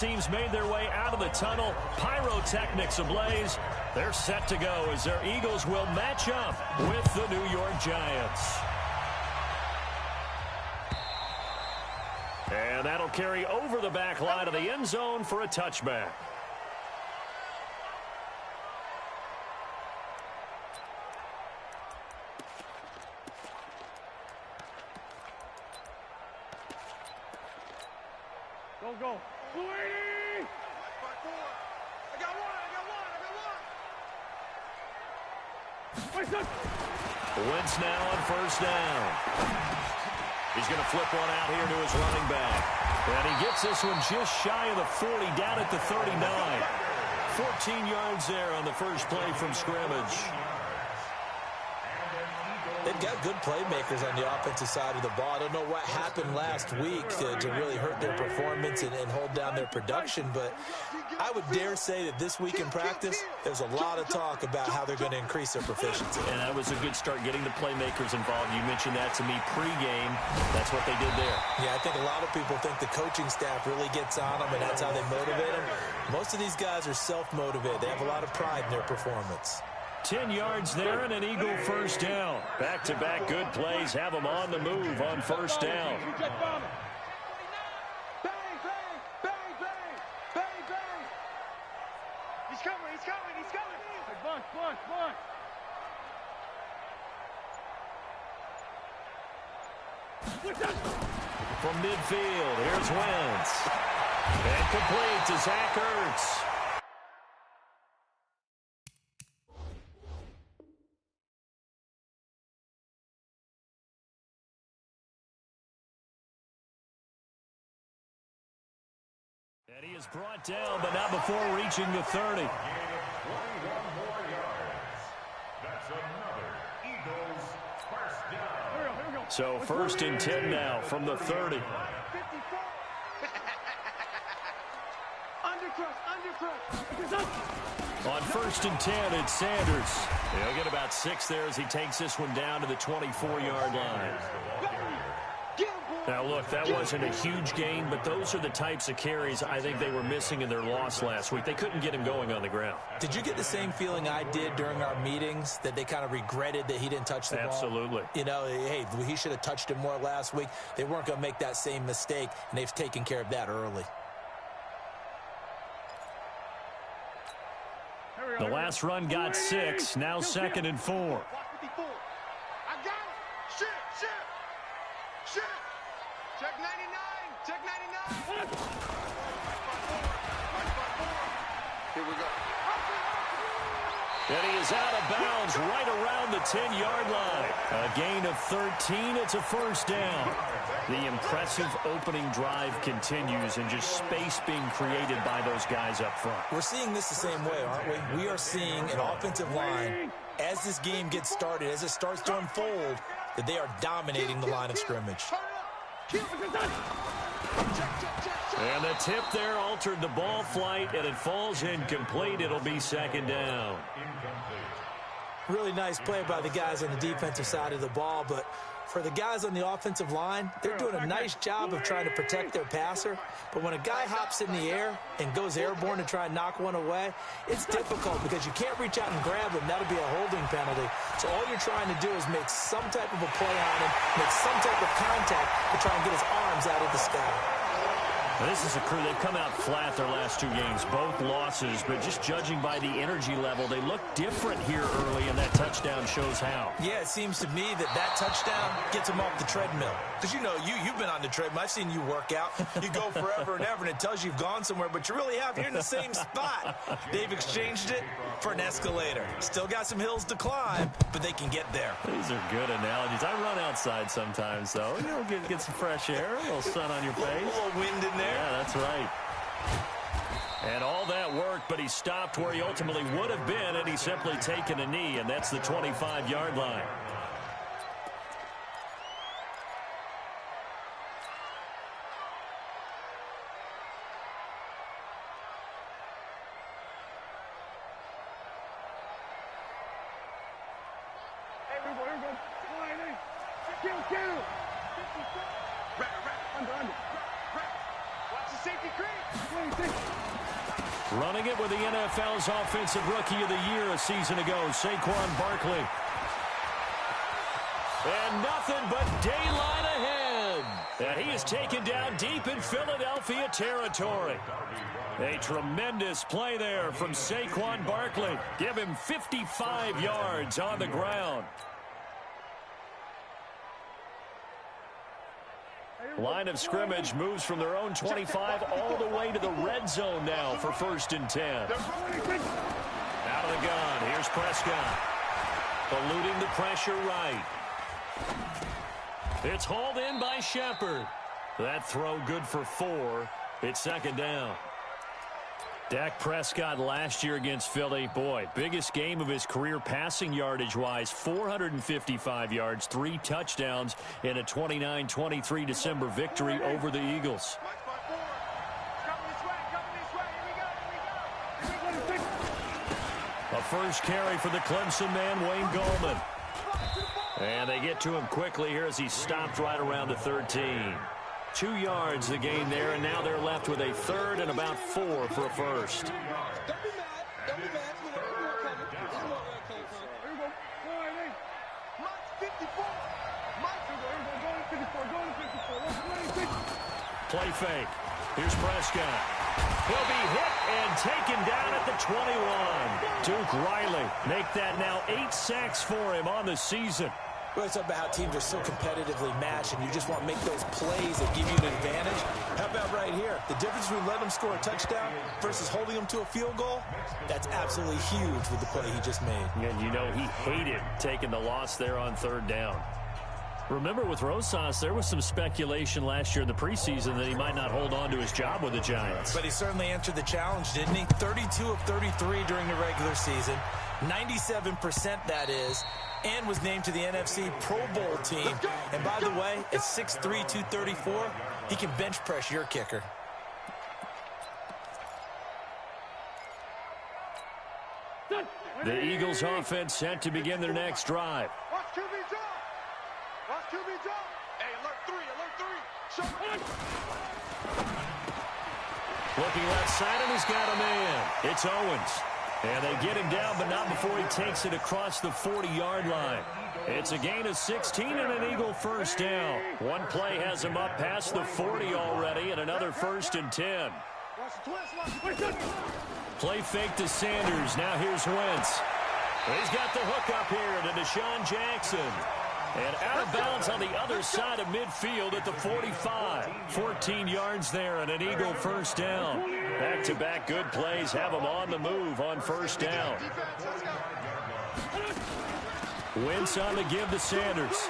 Teams made their way out of the tunnel. Pyrotechnics ablaze. They're set to go as their Eagles will match up with the New York Giants. And that'll carry over the back line of the end zone for a touchback. Go. I got one. Wentz now on first down. He's going to flip one out here to his running back. And he gets this one just shy of the 40, down at the 39. 14 yards there on the first play from scrimmage. They've got good playmakers on the offensive side of the ball. I don't know what happened last week to really hurt their performance and hold down their production, but I would dare say that this week in practice, there's a lot of talk about how they're going to increase their proficiency. And that was a good start, getting the playmakers involved. You mentioned that to me pregame. That's what they did there. Yeah, I think a lot of people think the coaching staff really gets on them, and that's how they motivate them. Most of these guys are self-motivated. They have a lot of pride in their performance. 10 yards there and an Eagle first down. Back-to-back good plays have them on the move on first down. He's coming. Bunch. From midfield, here's Wentz. And complete to Zach Ertz. And he is brought down, but not before reaching the 30. 21 more yards. That's another Eagles first down. Here we go. So first and 10 now from the 30. 54. Undercrush. On first and 10, it's Sanders. He'll get about 6 there as he takes this one down to the 24-yard line. Now, look, that wasn't a huge gain, but those are the types of carries I think they were missing in their loss last week. They couldn't get him going on the ground. Did you get the same feeling I did during our meetings, that they kind of regretted that he didn't touch the ball? Absolutely. You know, hey, he should have touched it more last week. They weren't going to make that same mistake, and they've taken care of that early. The last run got 6, now 2nd and 4. I got it. Shit. Check 99. Here we go. And he is out of bounds right around the 10-yard line. A gain of 13. It's a first down. The impressive opening drive continues, and just space being created by those guys up front. We're seeing this the same way, aren't we? We are seeing an offensive line, as this game gets started, as it starts to unfold, that they are dominating the line of scrimmage. And the tip there altered the ball flight, and it falls incomplete. It'll be 2nd down. Really nice play by the guys on the defensive side of the ball, but for the guys on the offensive line, they're doing a nice job of trying to protect their passer. But when a guy hops in the air and goes airborne to try and knock one away, it's difficult because you can't reach out and grab him. That'll be a holding penalty. So all you're trying to do is make some type of a play on him, make some type of contact to try and get his arms out of the sky. This is a crew. They've come out flat their last 2 games, both losses, but just judging by the energy level, they look different here early, and that touchdown shows how. Yeah, it seems to me that touchdown gets them off the treadmill. Because, you know, you've been on the treadmill. I've seen you work out. You go forever and ever, and it tells you you've gone somewhere, but you really have. You're in the same spot. They've exchanged it for an escalator. Still got some hills to climb, but they can get there. These are good analogies. I run outside sometimes, though. You know, get some fresh air, a little sun on your face. A little wind in there. Yeah, that's right. And all that worked, but he stopped where he ultimately would have been, and he's simply taken a knee, and that's the 25-yard line. the safety creep. Running it with the NFL's Offensive Rookie of the Year a season ago, Saquon Barkley. And nothing but daylight ahead. And he is taken down deep in Philadelphia territory. A tremendous play there from Saquon Barkley. Give him 55 yards on the ground. Line of scrimmage moves from their own 25 all the way to the red zone now for 1st and 10. Out of the gun, here's Prescott. Eluding the pressure right. It's hauled in by Shepard. That throw good for 4. It's 2nd down. Dak Prescott last year against Philly, boy, biggest game of his career passing yardage-wise, 455 yards, 3 touchdowns in a 29-23 December victory over the Eagles. A first carry for the Clemson man, Wayne Gallman. And they get to him quickly here as he stopped right around the 13. 2 yards the gain there, and now they're left with a 3rd and about 4 for a first. Don't be mad. Don't be mad. This is where we're coming from. Here we go. Mike's 54. Mike's going to 54. Play fake. Here's Prescott. He'll be hit and taken down at the 21. Duke Riley make that now 8 sacks for him on the season. Well, it's about how teams are so competitively matched, and you just want to make those plays that give you an advantage. How about right here? The difference between letting them score a touchdown versus holding them to a field goal, that's absolutely huge with the play he just made. And you know he hated taking the loss there on 3rd down. Remember, with Rosas, there was some speculation last year in the preseason that he might not hold on to his job with the Giants. But he certainly answered the challenge, didn't he? 32 of 33 during the regular season, 97% that is, and was named to the NFC Pro Bowl team. And by the way, at 6'3", 234, he can bench press your kicker. The Eagles offense set to begin their next drive. Watch QB jump. Watch QB jump. Hey, alert 3, alert 3. Show. Looking left side, and he's got a man. It's Owens. And they get him down, but not before he takes it across the 40-yard line. It's a gain of 16 and an Eagle first down. One play has him up past the 40 already, and another 1st and 10. Play fake to Sanders. Now here's Wentz. He's got the hook up here to Deshaun Jackson. And out of bounds on the other side of midfield at the 45. 14 yards there and an Eagle first down. Back-to-back good plays have them on the move on 1st down. Wentz on the give to Sanders.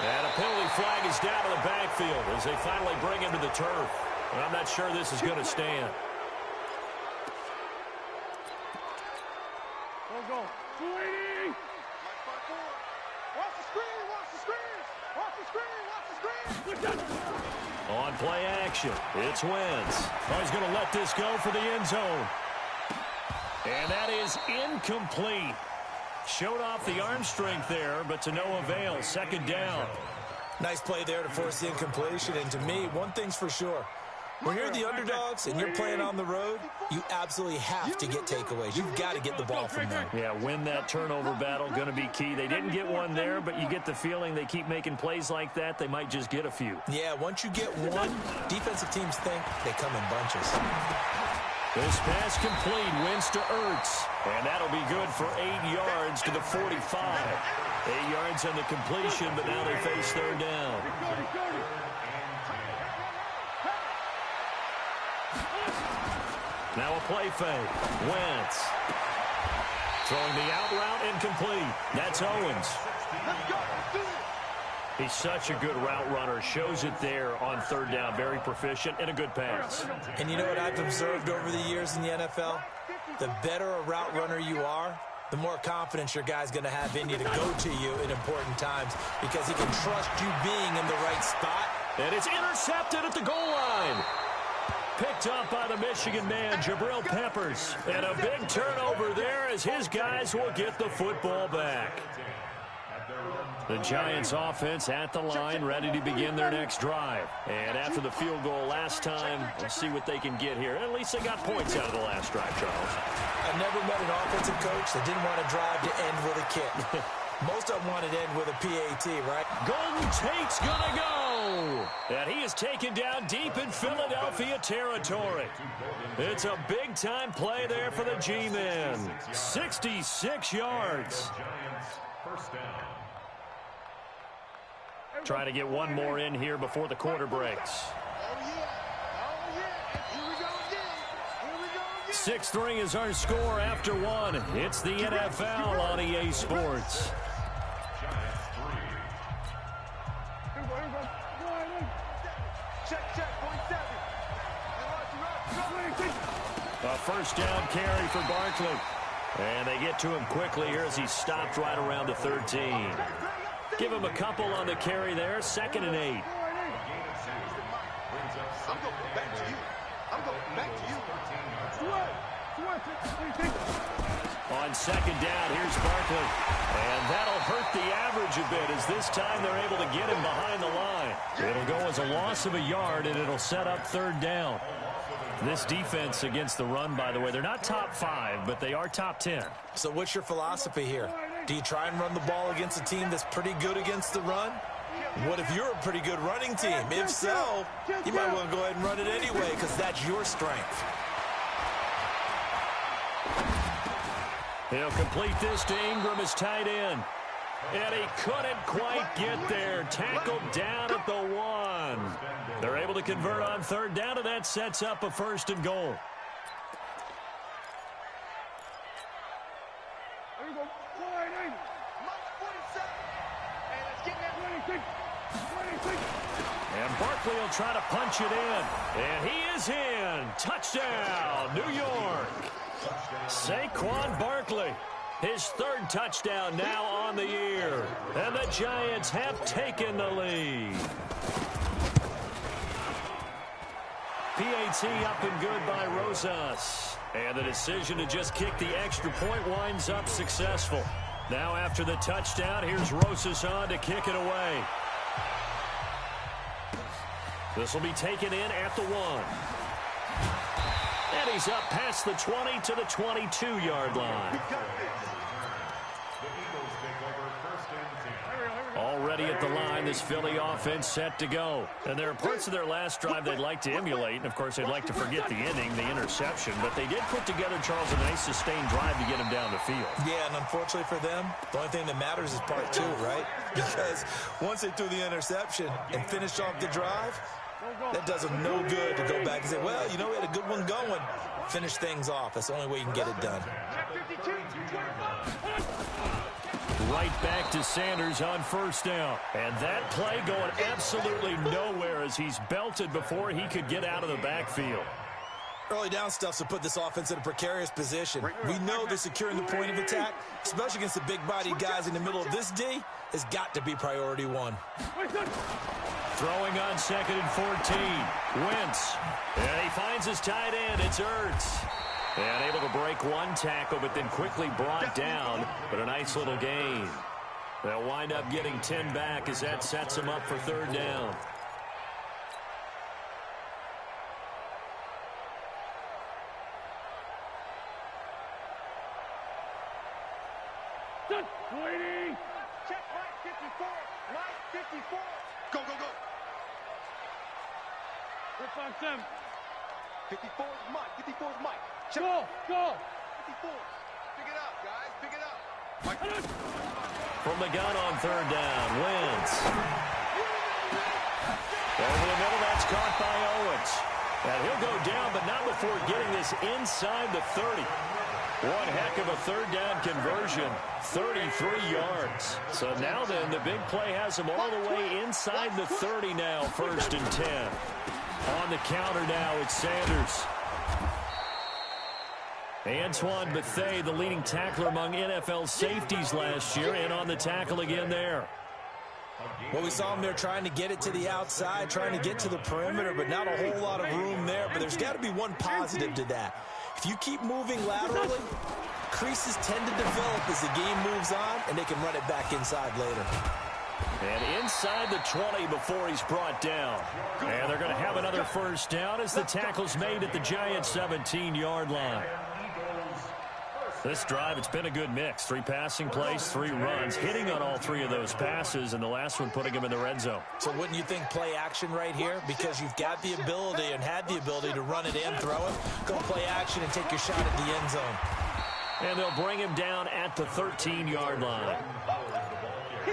And a penalty flag is down to the backfield as they finally bring him to the turf. And I'm not sure this is going to stand. Go. 280. Watch the screen. Watch the screen. Watch the screen. Watch the screen. On play action, it's Wentz. Oh, he's going to let this go for the end zone. And that is incomplete. Showed off the arm strength there, but to no avail. 2nd down. Nice play there to force the incompletion. And to me, one thing's for sure. When you're the underdogs and you're playing on the road, you absolutely have to get takeaways. You've got to get the ball from them. Yeah, win that turnover battle, going to be key. They didn't get one there, but you get the feeling they keep making plays like that, they might just get a few. Yeah, once you get one, defensive teams think they come in bunches. This pass complete, Wentz to Ertz. And that'll be good for 8 yards to the 45. 8 yards on the completion, but now they face 3rd down. Now a play fake. Wentz. Throwing the out route incomplete. That's Owens. He's such a good route runner. Shows it there on 3rd down. Very proficient and a good pass. And you know what I've observed over the years in the NFL? The better a route runner you are, the more confidence your guy's going to have in you to go to you in important times because he can trust you being in the right spot. And it's intercepted at the goal line. Picked up by the Michigan man, Jabril Peppers. And a big turnover there as his guys will get the football back. At their own The Giants offense at the line, ready to begin their next drive. And after the field goal last time, we'll see what they can get here. At least they got points out of the last drive, Charles. I never met an offensive coach that didn't want to drive to end with a kick. Most of them wanted to end with a PAT, right? Golden Tate's going to go. And he is taken down deep in Philadelphia territory. It's a big-time play there for the G-men. 66 yards. First down. Trying to get one more in here before the quarter breaks. Oh, yeah. Oh, yeah. Here we go again. Here we go again. 6-3 is our score after one. It's the NFL on EA Sports. Check, 47. A first down carry for Barkley. And they get to him quickly here as he stopped right around the 13. Give him a couple on the carry there. 2nd and 8. I'm going back to you. I'm going back to you. On 2nd down, here's Barkley. And that'll hurt the average a bit as this time they're able to get him behind the line. It'll go as a loss of a yard, and it'll set up 3rd down. This defense against the run, by the way, they're not top 5, but they are top 10. So what's your philosophy here? Do you try and run the ball against a team that's pretty good against the run? What if you're a pretty good running team? If so, you might want to go ahead and run it anyway because that's your strength. He'll complete this to Ingram as tight end. And he couldn't quite get there. Tackled down at the 1. They're able to convert on 3rd down, and that sets up a 1st and goal. And Barkley will try to punch it in. And he is in. Touchdown, New York. Saquon Barkley. His 3rd touchdown now on the year. And the Giants have taken the lead. PAT up and good by Rosas. And the decision to just kick the extra point winds up successful. Now after the touchdown, here's Rosas on to kick it away. This will be taken in at the 1. And he's up past the 20 to the 22-yard line. Already at the line, this Philly offense set to go. And there are parts of their last drive they'd like to emulate. And, of course, they'd like to forget the inning, the interception. But they did put together, Charles, a nice sustained drive to get him down the field. Yeah, and unfortunately for them, the only thing that matters is part 2, right? Because once they threw the interception and finished off the drive, that does them no good to go back and say, well, you know, we had a good one going. Finish things off. That's the only way you can get it done. Right back to Sanders on 1st down. And that play going absolutely nowhere as he's belted before he could get out of the backfield. Early down stuff to put this offense in a precarious position. We know they're securing the point of attack, especially against the big-bodied guys in the middle of this D, has got to be priority 1. Throwing on 2nd and 14. Wentz. And he finds his tight end. It's Ertz. And able to break one tackle, but then quickly brought down. But a nice little gain. They'll wind up getting 10 back as that sets them up for 3rd down. Waiting. Check right 54. Right 54. Go, go, go. 457. 54 is Mike. 54 is Mike. Check. Go. 54. Pick it up, guys. Pick it up. Mike. From the gun on 3rd down. Wentz. Over the middle, that's caught by Owens. And he'll go down, but not before getting this inside the 30. One heck of a 3rd down conversion. 33 yards. So now then, the big play has him all the way inside the 30 now. 1st and 10. On the counter now, it's Sanders. Antoine Bethea, the leading tackler among NFL safeties last year, and on the tackle again there. Well, we saw him there trying to get it to the outside, trying to get to the perimeter, but not a whole lot of room there. But there's got to be one positive to that. If you keep moving laterally, creases tend to develop as the game moves on, and they can run it back inside later. And inside the 20 before he's brought down. And they're going to have another first down as the tackle's made at the Giants' 17-yard line. This drive, it's been a good mix. 3 passing plays, 3 runs, hitting on all 3 of those passes, and the last one putting him in the red zone. So wouldn't you think play action right here? Because you've got the ability and had the ability to run it in, throw it, go play action, and take your shot at the end zone. And they'll bring him down at the 13-yard line.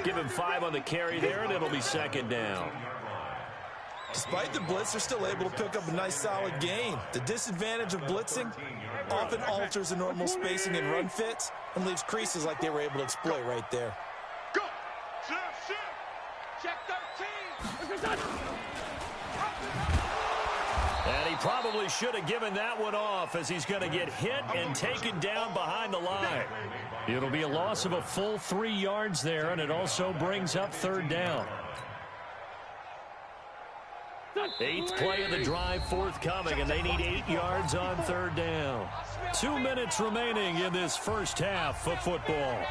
Give him 5 on the carry there, and it'll be second down. Despite the blitz, they're still able to pick up a nice, solid gain. The disadvantage of blitzing often alters the normal spacing and run fits and leaves creases like they were able to exploit right there. Go! Shift! Check 13! And he probably should have given that one off as he's going to get hit and taken down behind the line. It'll be a loss of a full 3 yards there, and it also brings up third down. 8th play of the drive forthcoming, and they need 8 yards on third down. 2 minutes remaining in this first half of football.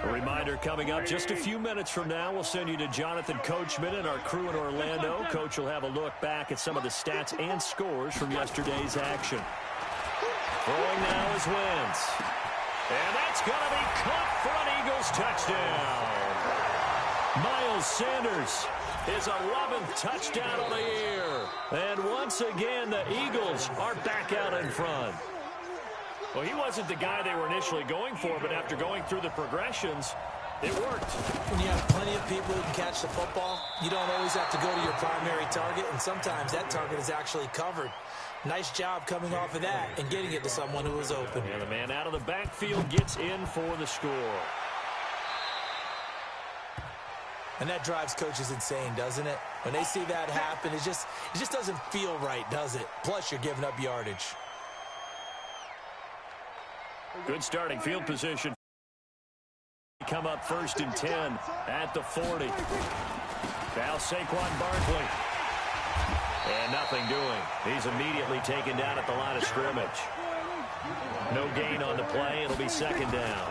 A reminder coming up just a few minutes from now, we'll send you to Jonathan Coachman and our crew in Orlando. Coach will have a look back at some of the stats and scores from yesterday's action. Throwing now is Wentz. And that's going to be caught for an Eagles touchdown. Miles Sanders, his 11th touchdown of the year. And once again, the Eagles are back out in front. Well, he wasn't the guy they were initially going for, but after going through the progressions, it worked. When you have plenty of people who can catch the football, you don't always have to go to your primary target, and sometimes that target is actually covered. Nice job coming off of that and getting it to someone who was open. And the man out of the backfield gets in for the score. And that drives coaches insane, doesn't it? When they see that happen, it just doesn't feel right, does it? Plus, you're giving up yardage. Good starting field position. Come up 1st and 10 at the 40. Now Saquon Barkley. And nothing doing. He's immediately taken down at the line of scrimmage. No gain on the play. It'll be second down.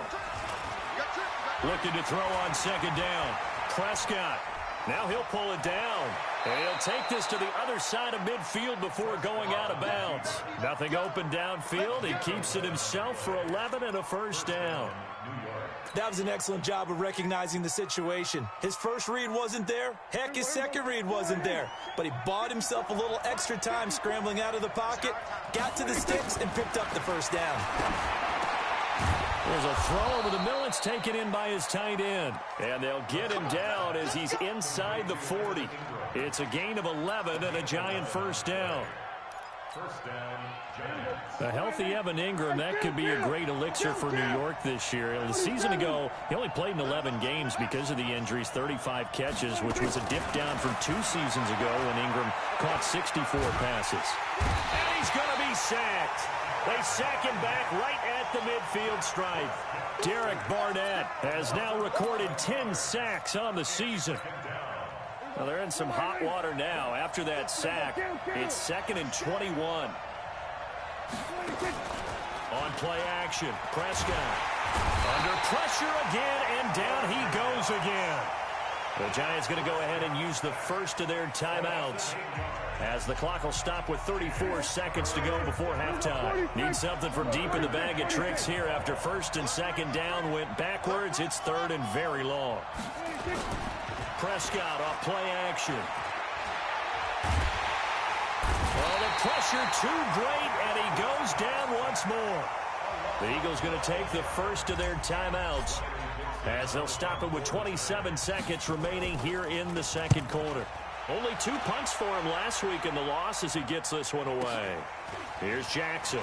Looking to throw on second down. Prescott. Now he'll pull it down. And he'll take this to the other side of midfield before going out of bounds. Nothing open downfield. He keeps it himself for 11 and a first down. That was an excellent job of recognizing the situation. His first read wasn't there. Heck, his second read wasn't there. But he bought himself a little extra time scrambling out of the pocket, got to the sticks, and picked up the first down. There's a throw over the middle. It's taken in by his tight end. And they'll get him down as he's inside the 40. It's a gain of 11 and a Giant first down. First down, Giants. A healthy Evan Ingram, that could be a great elixir for New York this year. A season ago, he only played in 11 games because of the injuries, 35 catches, which was a dip down from 2 seasons ago when Ingram caught 64 passes. And he's going to be sacked. They sack him back right at the midfield stripe. Derek Barnett has now recorded 10 sacks on the season. Well, they're in some hot water now. After that sack, it's 2nd and 21. On play action, Prescott. Under pressure again, and down he goes again. The Giants going to go ahead and use the first of their timeouts, as the clock will stop with 34 seconds to go before halftime. Need something from deep in the bag of tricks here after 1st and 2nd down went backwards. It's 3rd and very long. Prescott off play action. Well, the pressure too great, and he goes down once more. The Eagles going to take the first of their timeouts, as they'll stop it with 27 seconds remaining here in the second quarter. Only 2 punts for him last week in the loss as he gets this one away. Here's Jackson.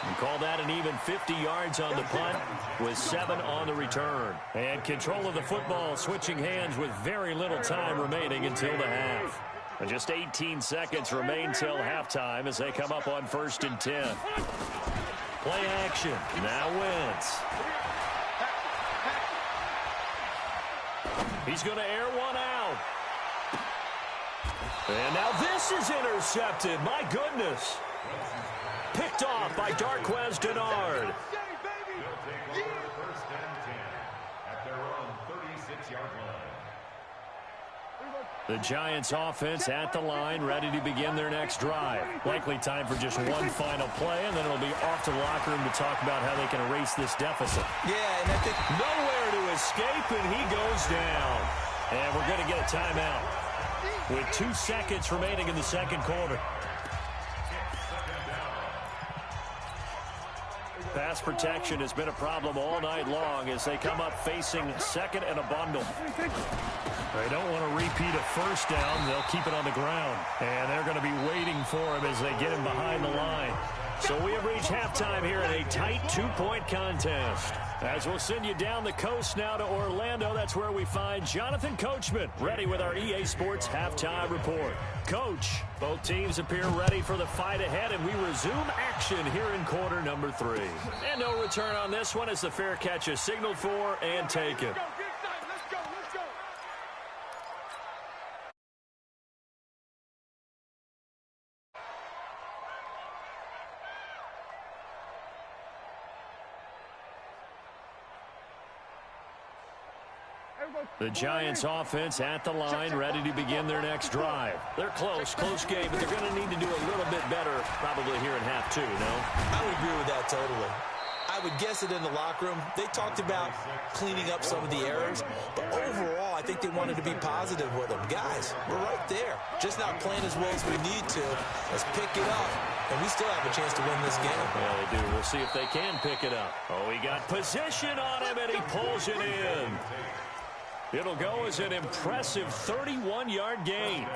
You call that an even 50 yards on the punt with 7 on the return. And control of the football switching hands with very little time remaining until the half. And just 18 seconds remain till halftime as they come up on 1st and 10. Play action. Now Wentz. He's going to air one out. And now this is intercepted. My goodness. picked off by Darquez Denard. They'll take over first and 10 at their own 36-yard line. The Giants offense at the line, ready to begin their next drive. Likely time for just one final play, and then it'll be off to the locker room to talk about how they can erase this deficit. Yeah, and I think Nowhere to escape, and he goes down. And we're going to get a timeout with 2 seconds remaining in the second quarter. Pass protection has been a problem all night long as they come up facing second and a bundle. They don't want to repeat a first down. They'll keep it on the ground. And they're going to be waiting for him as they get him behind the line. So we have reached halftime here in a tight 2-point contest. As we'll send you down the coast now to Orlando, that's where we find Jonathan Coachman, ready with our EA Sports halftime report. Coach, both teams appear ready for the fight ahead, and we resume action here in quarter number 3. And no return on this one as the fair catch is signaled for and taken. The Giants offense at the line, ready to begin their next drive. They're close game, but they're going to need to do a little bit better probably here in half 2, no? I would agree with that totally. I would guess it in the locker room. They talked about cleaning up some of the errors, but overall, I think they wanted to be positive with them. Guys, we're right there. Just not playing as well as we need to. Let's pick it up, and we still have a chance to win this game. Yeah, they do. We'll see if they can pick it up. Oh, he got position on him, and he pulls it in. It'll go as an impressive 31-yard gain.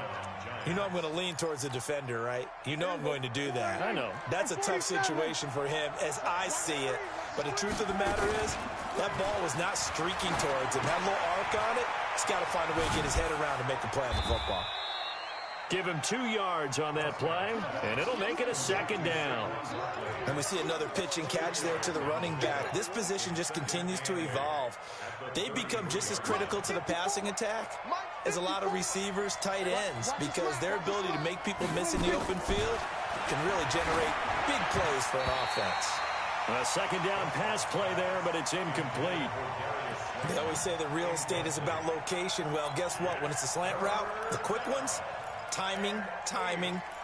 You know I'm going to lean towards the defender, right? You know I'm going to do that. I know. That's a tough situation for him as I see it. But the truth of the matter is, that ball was not streaking towards him. Had a little arc on it. He's got to find a way to get his head around and make a play on the football. Give him 2 yards on that play, and it'll make it a second down. And we see another pitch and catch there to the running back. This position just continues to evolve. They become just as critical to the passing attack as a lot of receivers, tight ends, because their ability to make people miss in the open field can really generate big plays for an offense. A second down pass play there, but it's incomplete. They always say that real estate is about location. Well, guess what? When it's a slant route, the quick ones, timing.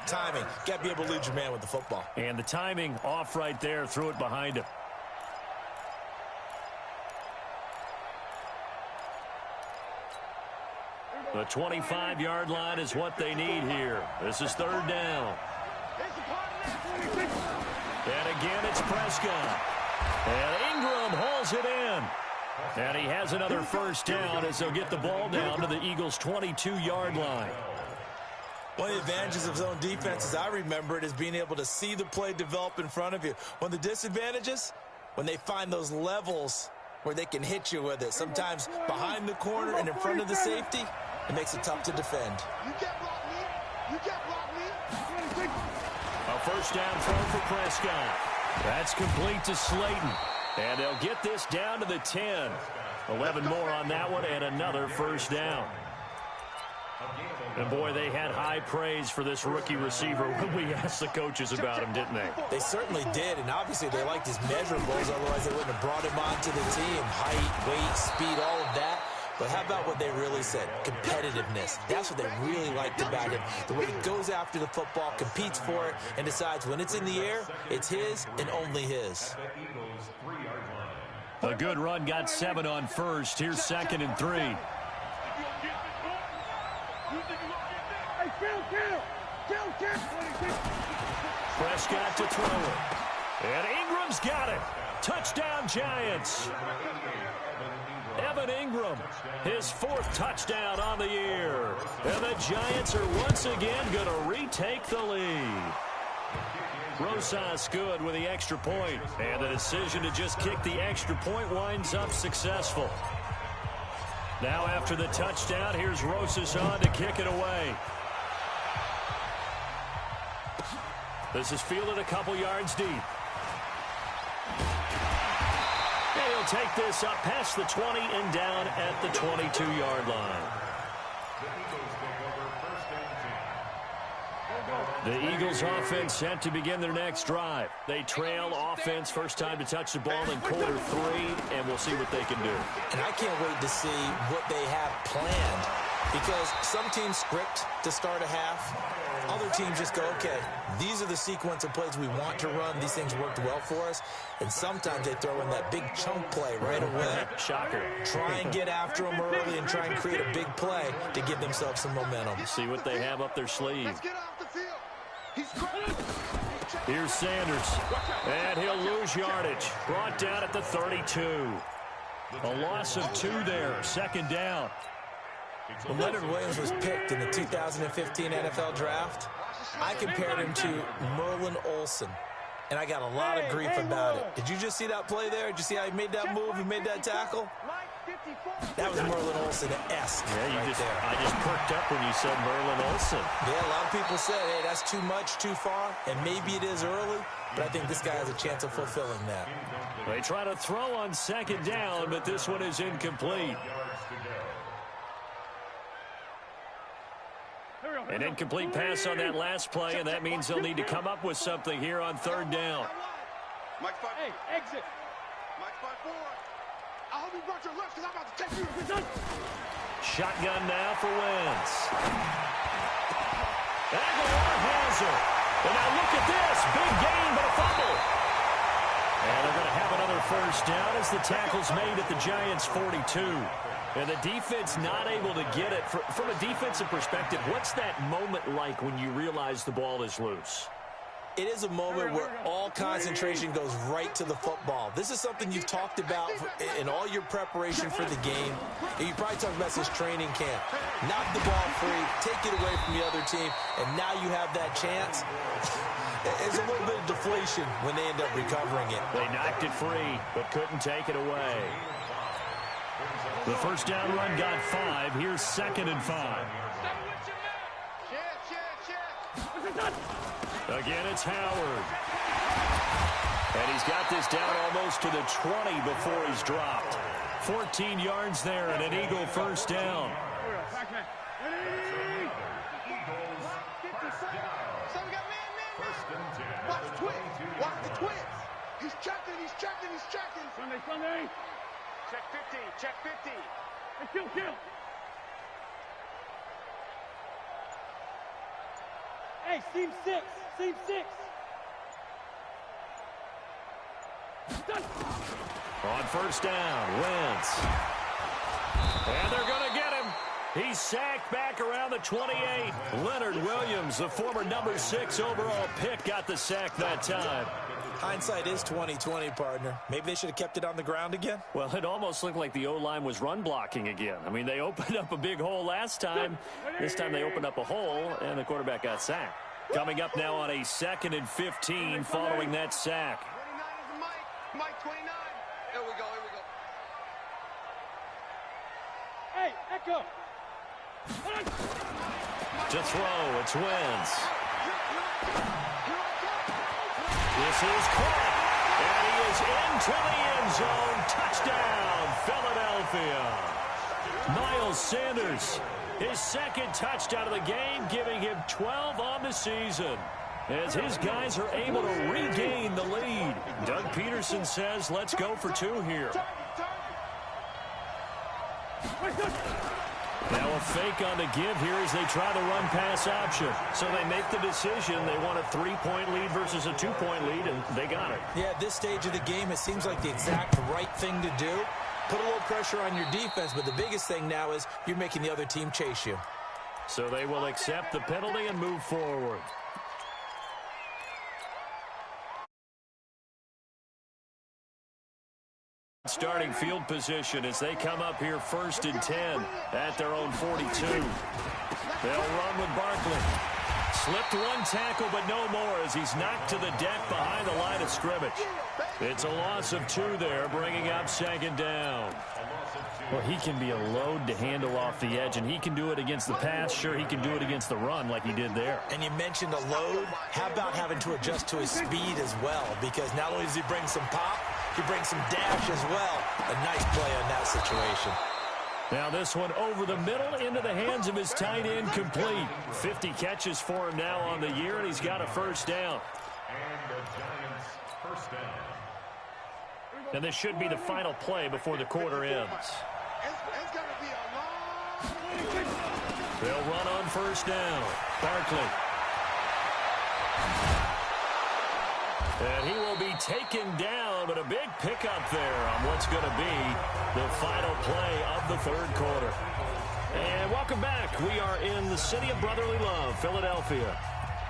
Got to be able to lead your man with the football. And the timing off right there. Threw it behind him. The 25-yard line is what they need here. This is third down. And again, it's Prescott. And Ingram hauls it in. And he has another first down as they'll get the ball down to the Eagles' 22-yard line. One of the advantages of zone defense, as I remember it, is being able to see the play develop in front of you. One of the disadvantages, when they find those levels where they can hit you with it, sometimes behind the corner and in front of the safety, it makes it tough to defend. You can't block me. You can't block me. A first down throw for Prescott. That's complete to Slayton. And they'll get this down to the 10. 11 more on that one and another first down. And, boy, they had high praise for this rookie receiver when we asked the coaches about him, didn't they? They certainly did, and obviously they liked his measurables. Otherwise, they wouldn't have brought him onto the team. Height, weight, speed, all of that. But how about what they really said? Competitiveness. That's what they really liked about him. The way he goes after the football, competes for it, and decides when it's in the air, it's his and only his. A good run, got 7 on first. Here's second and 3. Prescott to throw it. And Ingram's got it. Touchdown, Giants. Evan Ingram, his 4th touchdown on the year. And the Giants are once again going to retake the lead. Rosas good with the extra point. And the decision to just kick the extra point winds up successful. Now after the touchdown, here's Rosas on to kick it away. This is fielded a couple yards deep. And he'll take this up past the 20 and down at the 22-yard line. The Eagles offense set to begin their next drive. They trail offense, first time to touch the ball in quarter 3, and we'll see what they can do. And I can't wait to see what they have planned, because some teams script to start a half. Other teams just go, okay, these are the sequence of plays we want to run. These things worked well for us. And sometimes they throw in that big chunk play right away. Shocker. Try and get after them early and try and create a big play to give themselves some momentum. See what they have up their sleeve. Let's get off the field. Here's Sanders. And he'll lose yardage. Brought down at the 32. A loss of 2 there. Second down. When Leonard Williams was picked in the 2015 NFL Draft, I compared him to Merlin Olsen, and I got a lot of grief about it. Did you just see that play there? Did you see how he made that move and made that tackle? That was Merlin Olsen-esque. Yeah, I just perked up when you said Merlin Olsen. Yeah, a lot of people said, hey, that's too much, too far, and maybe it is early, but I think this guy has a chance of fulfilling that. They try to throw on second down, but this one is incomplete. An incomplete pass on that last play, and that means they'll need to come up with something here on third down. Hey, exit. Mike 5-4. I hope you brought your left, because I'm about to take you. Shotgun now for Wentz. Aguilar has it. And now look at this. Big gain, but a fumble. And they're going to have another first down as the tackle's made at the Giants' 42. And the defense not able to get it. From a defensive perspective, what's that moment like when you realize the ball is loose? It is a moment where all concentration goes right to the football. This is something you've talked about in all your preparation for the game. And you probably talked about this training camp. Knock the ball free, take it away from the other team, and now you have that chance. It's a little bit of deflation when they end up recovering it. They knocked it free, but couldn't take it away. The first down run got 5. Here's 2nd and 5. Again, it's Howard. And he's got this down almost to the 20 before he's dropped. 14 yards there and an Eagle first down. Watch the twins. He's checking. Sunday. Check 50. And kill. Hey, seam 6. On first down, Wentz. And they're going to get him. He's sacked back around the 28. Leonard Williams, the former number 6 overall pick, got the sack that time. Hindsight is 20/20, partner. Maybe they should have kept it on the ground again. Well, it almost looked like the O-line was run blocking again. I mean, they opened up a big hole last time. This time they opened up a hole, and the quarterback got sacked. Coming up now on a 2nd and 15 following that sack. 29 is Mike 29. Here we go. Hey, Echo. To throw, it's Wentz. This is caught, and he is into the end zone. Touchdown, Philadelphia. Miles Sanders, his 2nd touchdown of the game, giving him 12 on the season, as his guys are able to regain the lead. Doug Peterson says, let's go for 2 here. Now a fake on the give here as they try the run-pass option. So they make the decision. They want a 3-point lead versus a 2-point lead, and they got it. Yeah, at this stage of the game, it seems like the exact right thing to do. Put a little pressure on your defense, but the biggest thing now is you're making the other team chase you. So they will accept the penalty and move forward. Starting field position as they come up here 1st and 10 at their own 42. They'll run with Barkley. Slipped one tackle, but no more as he's knocked to the deck behind the line of scrimmage. It's a loss of 2 there, bringing up 2nd down. Well, he can be a load to handle off the edge, and he can do it against the pass. Sure, he can do it against the run like he did there. And you mentioned a load. How about having to adjust to his speed as well? Because not only does he bring some pop, he brings some dash as well. A nice play on that situation. Now this one over the middle into the hands of his tight end, complete. 50 catches for him now on the year, and he's got a first down. And the Giants' first down. And this should be the final play before the quarter ends. It's going to be a long... They'll run on first down. Barkley. And he will be taken down, but a big pickup there on what's going to be the final play of the third quarter. And welcome back. We are in the city of brotherly love, Philadelphia.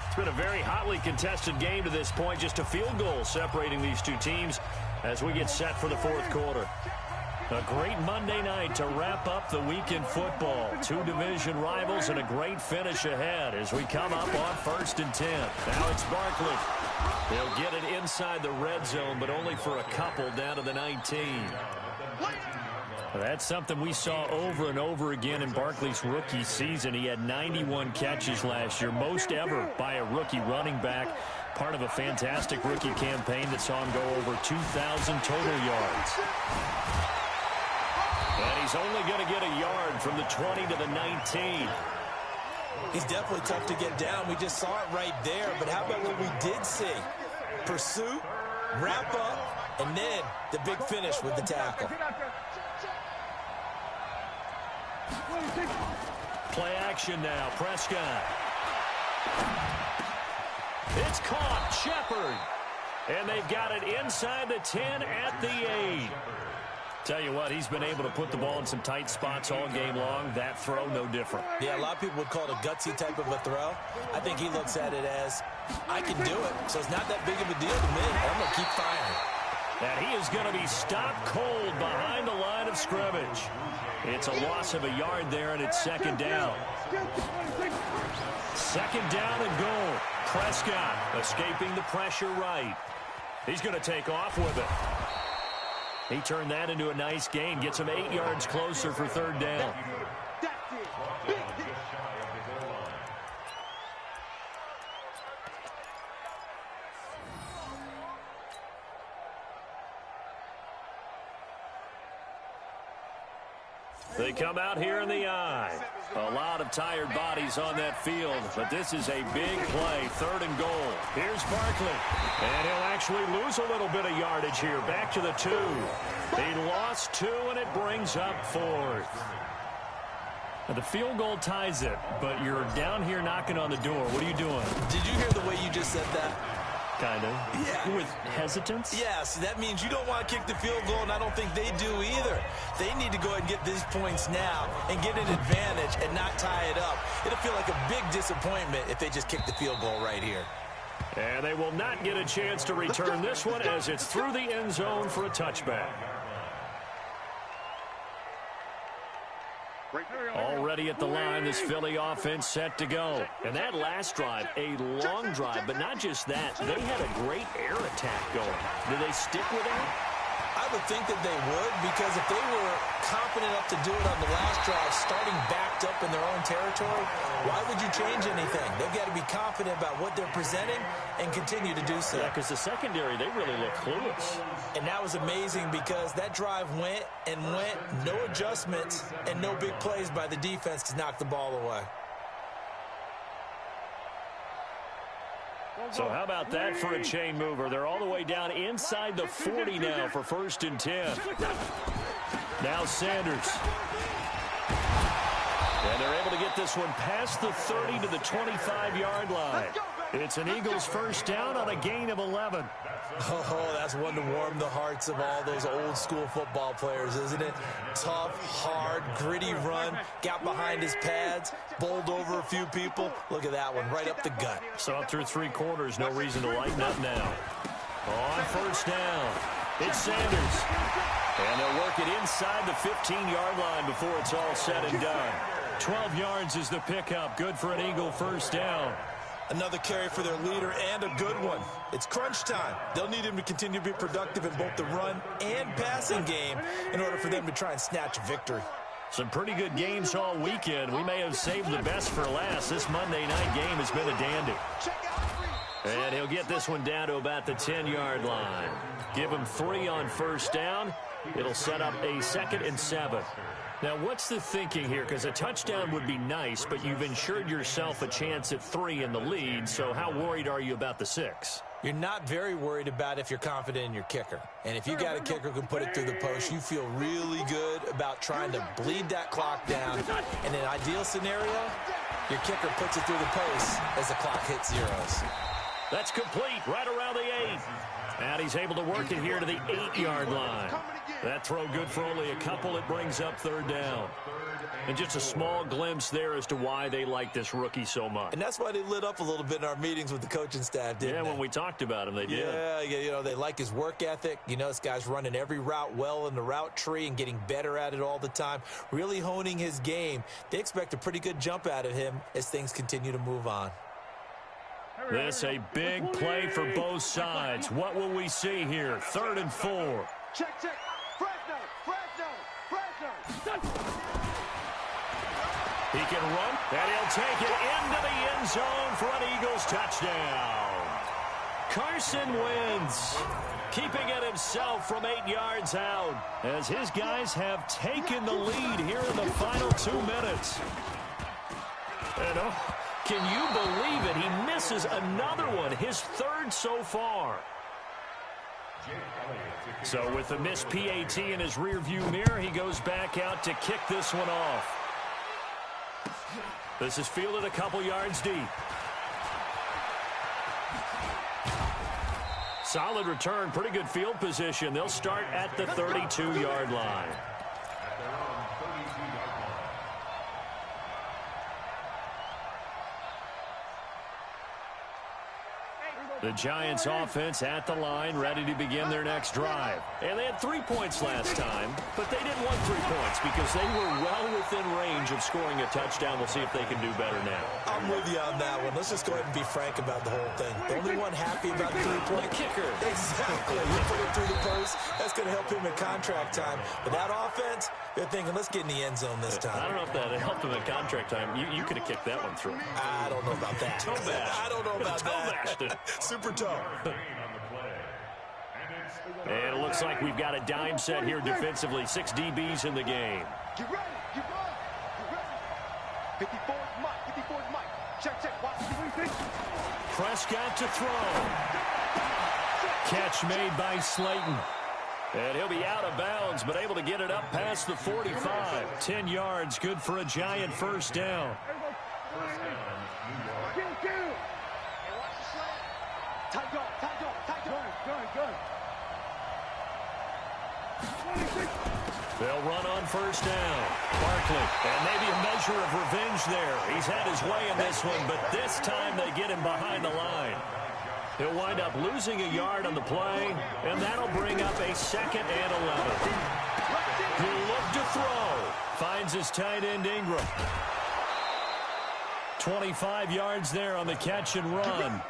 It's been a very hotly contested game to this point. Just a field goal separating these two teams as we get set for the fourth quarter. A great Monday night to wrap up the week in football. Two division rivals and a great finish ahead as we come up on 1st and 10. Now it's Barkley. They'll get it inside the red zone, but only for a couple down to the 19. That's something we saw over and over again in Barkley's rookie season. He had 91 catches last year, most ever by a rookie running back. Part of a fantastic rookie campaign that saw him go over 2,000 total yards. And he's only going to get a yard from the 20 to the 19. He's definitely tough to get down. We just saw it right there. But how about what we did see? Pursuit, wrap up, and then the big finish with the tackle. Play action now. Prescott. It's caught. Shepard. And they've got it inside the 10 at the 8. Tell you what, he's been able to put the ball in some tight spots all game long. That throw, no different. Yeah, a lot of people would call it a gutsy type of a throw. I think he looks at it as, I can do it, so it's not that big of a deal to me. I'm going to keep firing. And he is going to be stopped cold behind the line of scrimmage. It's a loss of a yard there, and it's 2nd down. 2nd down and goal. Prescott escaping the pressure right. He's going to take off with it. He turned that into a nice gain. Gets him 8 yards closer for 3rd down. They come out here in the eye. A lot of tired bodies on that field, but this is a big play. 3rd and goal. Here's Barkley. And he'll actually lose a little bit of yardage here. Back to the 2. He lost 2, and it brings up 4th. Now, the field goal ties it, but you're down here knocking on the door. What are you doing? Did you hear the way you just said that? Kind of. Yeah. With hesitance? Yes, that means you don't want to kick the field goal, and I don't think they do either. They need to go ahead and get these points now and get an advantage and not tie it up. It'll feel like a big disappointment if they just kick the field goal right here. And they will not get a chance to return this one as it's through the end zone for a touchback. Already at the line, this Philly offense set to go. And that last drive, a long drive, but not just that. They had a great air attack going. Do they stick with that? I would think that they would, because if they were confident enough to do it on the last drive, starting backed up in their own territory, why would you change anything? They've got to be confident about what they're presenting and continue to do so. Yeah, because the secondary, they really look clueless. And that was amazing because that drive went and went, no adjustments and no big plays by the defense to knock the ball away. So how about that for a chain mover? They're all the way down inside the 40 now for 1st and 10. Now Sanders. And they're able to get this one past the 30 to the 25-yard line. It's an Eagles first down on a gain of 11. Oh, that's one to warm the hearts of all those old school football players, isn't it? Tough, hard, gritty run, got behind his pads, bowled over a few people. Look at that one, right up the gut. So up through 3 quarters, no reason to lighten up now. On first down, it's Sanders. And they'll work it inside the 15-yard line before it's all said and done. 12 yards is the pickup, good for an Eagle first down. Another carry for their leader and a good one. It's crunch time. They'll need him to continue to be productive in both the run and passing game in order for them to try and snatch a victory. Some pretty good games all weekend. We may have saved the best for last. This Monday night game has been a dandy. And he'll get this one down to about the 10-yard line. Give him 3 on first down. It'll set up a 2nd and 7. Now, what's the thinking here? Because a touchdown would be nice, but you've ensured yourself a chance at 3 in the lead, so how worried are you about the 6? You're not very worried about if you're confident in your kicker. And if you got a kicker who can put it through the post, you feel really good about trying to bleed that clock down. In an ideal scenario, your kicker puts it through the post as the clock hits zeros. That's complete right around the 8. And he's able to work it here to the 8-yard line. That throw good for only a couple. It brings up 3rd down. And just a small glimpse there as to why they like this rookie so much. And that's why they lit up a little bit in our meetings with the coaching staff, didn't they? Yeah, when we talked about him, they did. Yeah, you know, they like his work ethic. You know, this guy's running every route well in the route tree and getting better at it all the time, really honing his game. They expect a pretty good jump out of him as things continue to move on. This a big play for both sides. What will we see here? 3rd and 4. Check. Fresno. He can run, and he'll take it into the end zone for an Eagles touchdown. Carson Wentz keeping it himself from 8 yards out as his guys have taken the lead here in the final 2 minutes. And can you believe it? He misses another one, his 3rd so far. So with the missed PAT in his rearview mirror, he goes back out to kick this one off. This is fielded a couple yards deep. Solid return, pretty good field position. They'll start at the 32-yard line. The Giants offense at the line, ready to begin their next drive. And they had 3 points last time, but they didn't want 3 points because they were well within range of scoring a touchdown. We'll see if they can do better now. I'm with you on that one. Let's just go ahead and be frank about the whole thing. The only one happy about the 3-point kicker. Exactly. You put it through the post. That's going to help him in contract time. But that offense, they're thinking, let's get in the end zone this time. I don't know if that helped him in contract time. You could have kicked that one through. I don't know about that. I don't know about that. Super toe. And it looks like we've got a dime set here defensively. 6 DBs in the game. Get ready. 54's Mike. Check. Watch. Prescott to throw. Catch made by Slayton. And he'll be out of bounds, but able to get it up past the 45. 10 yards, good for a Giant 1st down. Tight dog. Good. They'll run on 1st down. Barkley, and maybe a measure of revenge there. He's had his way in this one, but this time they get him behind the line. He'll wind up losing a yard on the play, and that'll bring up a 2nd and 11. He'll look to throw. Finds his tight end Ingram. 25 yards there on the catch and run.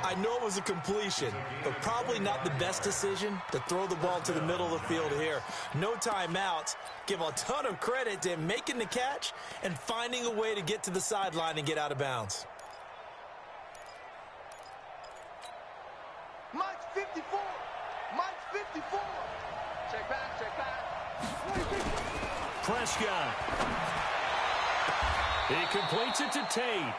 I know it was a completion, but probably not the best decision to throw the ball to the middle of the field here. No timeouts. Give a ton of credit to him making the catch and finding a way to get to the sideline and get out of bounds. Mike's 54. Check back. Prescott. He completes it to Tate.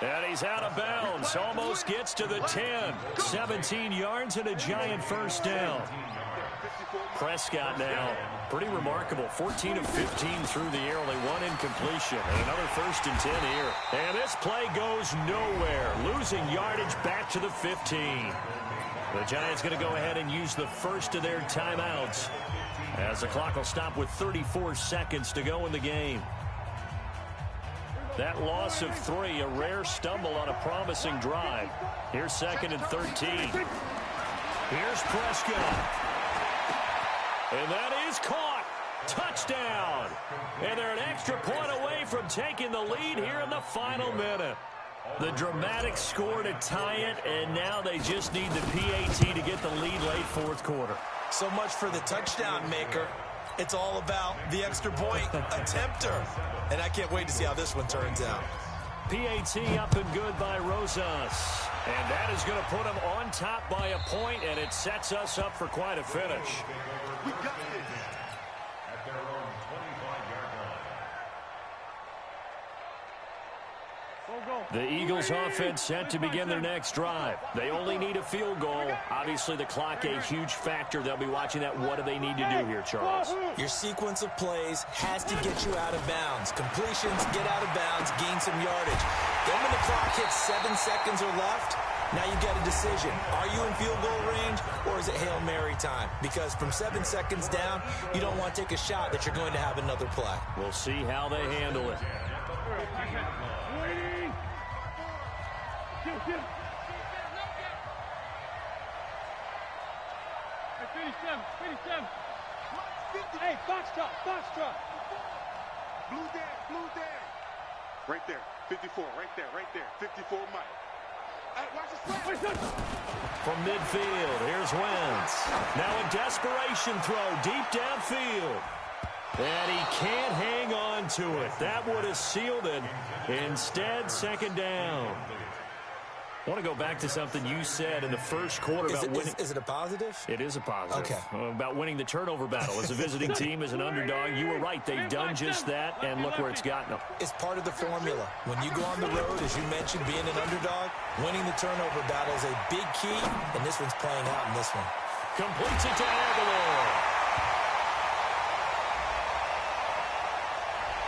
And he's out of bounds. Almost gets to the 10. 17 yards and a Giant 1st down. Prescott now, pretty remarkable. 14 of 15 through the air. Only 1 incompletion. And another 1st and 10 here. And this play goes nowhere. Losing yardage back to the 15. The Giants going to go ahead and use the first of their timeouts as the clock will stop with 34 seconds to go in the game. That loss of 3, a rare stumble on a promising drive. Here's 2nd and 13. Here's Prescott. And that is caught. Touchdown. And they're an extra point away from taking the lead here in the final minute. The dramatic score to tie it, and now they just need the PAT to get the lead late 4th quarter. So much for the touchdown maker. It's all about the extra point attempter. And I can't wait to see how this one turns out. PAT up and good by Rosas. And that is going to put him on top by a point, and it sets us up for quite a finish. We got this. At their The Eagles offense set to begin their next drive. They only need a field goal. Obviously, the clock a huge factor. They'll be watching that. What do they need to do here, Charles? Your sequence of plays has to get you out of bounds. Completions, get out of bounds, gain some yardage. Then when the clock hits 7 seconds or left, now you get a decision. Are you in field goal range or is it Hail Mary time? Because from 7 seconds down, you don't want to take a shot that you're going to have another play. We'll see how they handle it. Hey, box drop. Blue down. Right there, 54, right there. 54, Mike. Hey, watch the slap. From midfield, here's Wentz. Now a desperation throw deep downfield. And he can't hang on to it. That would have sealed it. Instead, second down. I want to go back to something you said in the first quarter about winning. Is it a positive? It is a positive. Okay. About winning the turnover battle. As a visiting team, as an underdog, you were right. They've done just that, and look where it's gotten them. It's part of the formula. When you go on the road, as you mentioned, being an underdog, winning the turnover battle is a big key, and this one's playing out in this one. Completes it to Aguilar.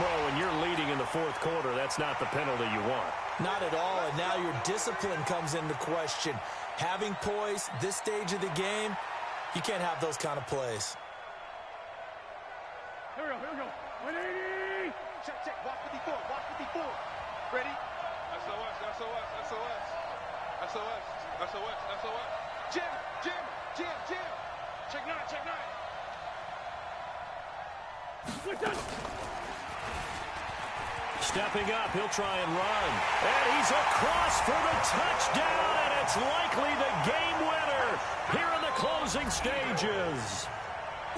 Well, when you're leading in the fourth quarter, that's not the penalty you want. Not at all, and now your discipline comes into question. Having poise, this stage of the game, you can't have those kind of plays. Here we go. 180. Check. Watch 54. Ready? SOS. Jim. Check 9. What's that? Stepping up, he'll try and run. And he's across for the touchdown, and it's likely the game winner here in the closing stages.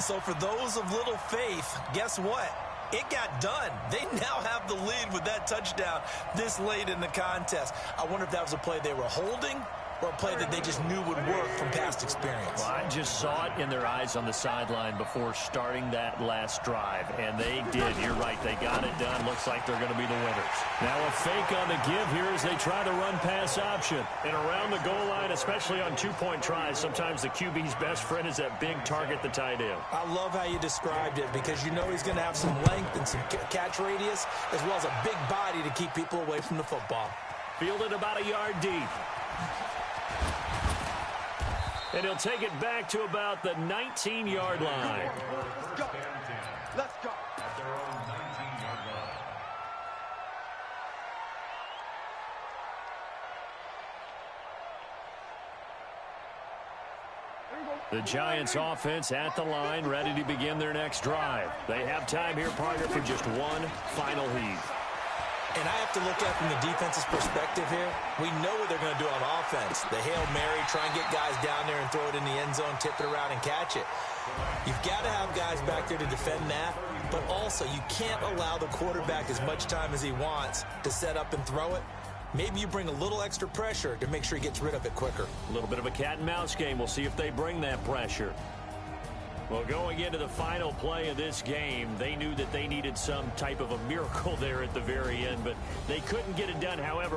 So for those of little faith, guess what? It got done. They now have the lead with that touchdown this late in the contest. I wonder if that was a play they were holding or a play that they just knew would work from past experience. Well, I just saw it in their eyes on the sideline before starting that last drive, and they did. You're right. They got it done. Looks like they're going to be the winners. Now a fake on the give here as they try the run-pass option. And around the goal line, especially on two-point tries, sometimes the QB's best friend is that big target, the tight end. I love how you described it because you know he's going to have some length and some catch radius as well as a big body to keep people away from the football. Fielded about a yard deep. And he'll take it back to about the 19-yard line. Let's go. At their own 19-yard line. The Giants offense at the line, ready to begin their next drive. They have time here, partner, for just one final heave. And I have to look at from the defense's perspective here. We know what they're going to do on offense. The Hail Mary, try and get guys down there and throw it in the end zone, tip it around and catch it. You've got to have guys back there to defend that, but also you can't allow the quarterback as much time as he wants to set up and throw it. Maybe you bring a little extra pressure to make sure he gets rid of it quicker. A little bit of a cat and mouse game. We'll see if they bring that pressure. Well, going into the final play of this game, they knew that they needed some type of a miracle there at the very end, but they couldn't get it done. However,